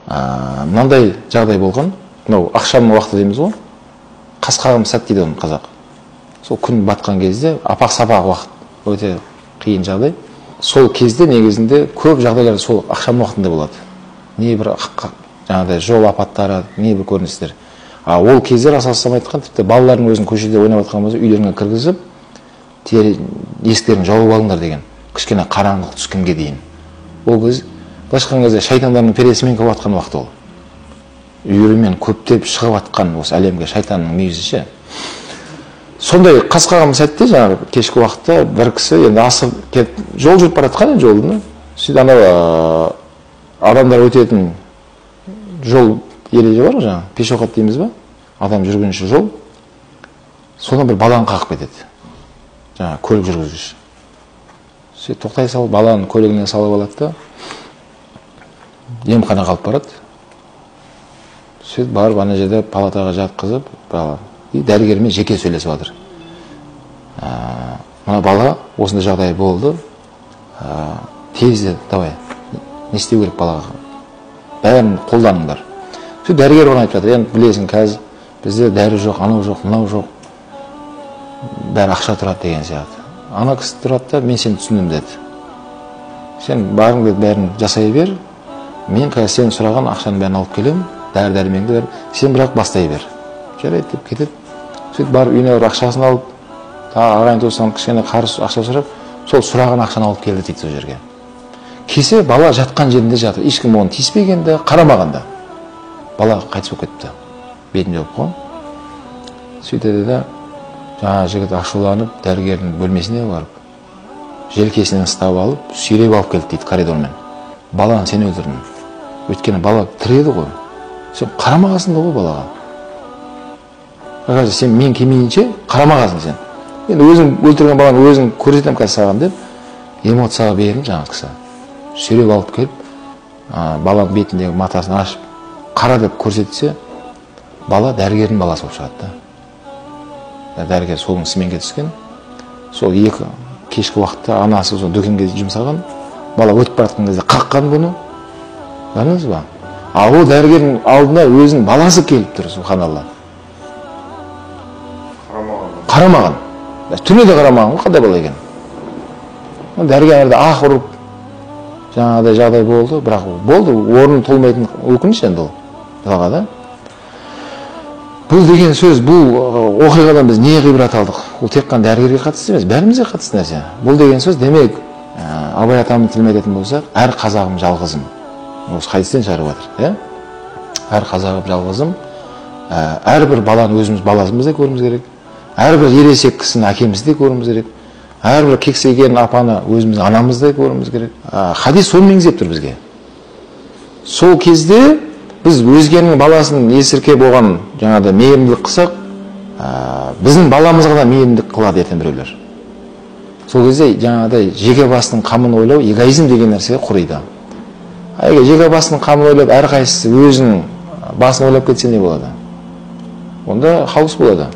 Мынандай жағдай болған, мынау ақшамның уақыты дейміз ғой, қасқағым сәт дейді оны қазақ. Сол күн батқан кезде апақ-сапақ уақыт, өте қиын жағдай. Сол кезде негізінде көп жағдайлар сол ақшам уақытында болады. Не бір жаңағыдай жол апаттары, не бір көріністер. Ол кезде Расулаллах айтқан, тіпті балалардың өзін көшеде ойнап жатқан болса, үйлеріне кіргізіп, есіктерін жауып алыңдар деген. Кішкене қараңғылық түскенге дейін. Ол кез былайша айтқан кезде шайтандардың пересімен келіп жатқан уақыт ол. Үйірімен көптеп шығып жатқан осы әлемге шайтанның мүйізі. Сондай қасқаған сәтте жаңағы кешкі уақытта бір кісі енді асып кетіп жол жүріп бара жатқан енді жолын. Сөйтіп анау адамдар өтетін жол ереже бар ғой жаңағы, пешоқат дейміз ба? Адам жүргінші жол. Содан бір баланы қағып кетеді. Жаңағы көлік жүргізуші. Сөйтіп тоқтай салып, баланы көлігіне салып алады да емханаға алып барады. Сөйтіп барып ана жерде палатаға жатқызып, бала дәрігермен жеке сөйлесіп жатыр. Мына бала осындай жағдай болды. Тезде давай, не істеу керек балаға? Бәрін қолданыңдар. Сөйтіп дәрігер оны айтып жатыр. Енді білесің, қазір бізде дәрі жоқ, анау жоқ, мынау жоқ. Бәрі ақша тұрады деген сияқты. Ана кісі тұрады да, мен сені түсіндім деді. Сен барың деді, бәрін жасай бер. Мен қазір сен сұраған ақшаны бәрін алып келем, дәрі-дәрмеңді бер. Сен бірақ бастай бер. Жарайды деп кетеді. Сөйтіп барып үйіне барып ақшасын алып, ағайын туысынан кішкене қарыз ақша сұрап, сол сұраған ақшаны алып келді дейді сол жерге. Кесе бала жатқан жерінде жатыр. Ешкім оны тиіспеген де, қарамаған да. Бала қайтыс болып кетті. Бетінде болып қойған. Сөйтеді де жаңа жігіт ашуланып, дәрігердің бөлмесіне барып, желкесінен ұстап алып, сүйреп алып келді дейді коридормен. Баланы сен өлтірдің. Өйткені бала тіреді ғой. Сен қарамағасың да ғой балаға. Қазір сен мен келмейінше қарамағасың сен. Енді өзің өлтірген баланы өзің көрсетем қазір саған деп, эмоцияға берін жаңа кісі. Сүйреп алып келіп, баланың бетіндегі матасын ашып, қара деп көрсетсе, бала дәрігердің баласы болып шығады да. Дәрігер солың сменге түскен. Сол екі кешкі уақытта анасы сол дүкенге жұмсаған. Бала өтіп баратқан кезде қаққан бұны. Көрдіңіз ба? Ол дәрігердің алдына өзінің баласы келіп тұр, субханалла. Қарамаған. Түне де қарамаған ғой, қандай бала екен. Дәрігерді ақ ұрып, жаңағыдай жағдай болды, бірақ болды, орны толмайтын өкініш енді ол. Балаға да. Бұл деген сөз, бұл оқиғадан біз не ғибрат алдық? Ол тек қана дәрігерге қатысты емес, бәрімізге қатысты нәрсе. Бұл деген сөз демек, Абай атамның тілімен айтатын болсақ, әр қазағым жалғызым. Осы хадистен шығарып жатыр, әр қазағым жалғызым. Әрбір баланы өзіміз баласымыздай көруіміз керек. Әрбір ересек кісіні әкемізде көруіміз керек. Әрбір кексейген апаны өзіміздің анамыздай көруіміз керек. Хадис соны меңзеп тұр бізге. Сол кезде біз өзгенің баласын есірке болған жаңағыда мейірімділік қылсақ, біздің баламызға да мейірімділік қылады ертең біреулер. Сол кезде жаңағыдай жеке басының қамын ойлау, эгоизм деген нәрсеге құриды. Егер жеке басының қамын ойлап, әрқайсысы өзінің басын ойлап кетсе не болады? Онда хаос болады.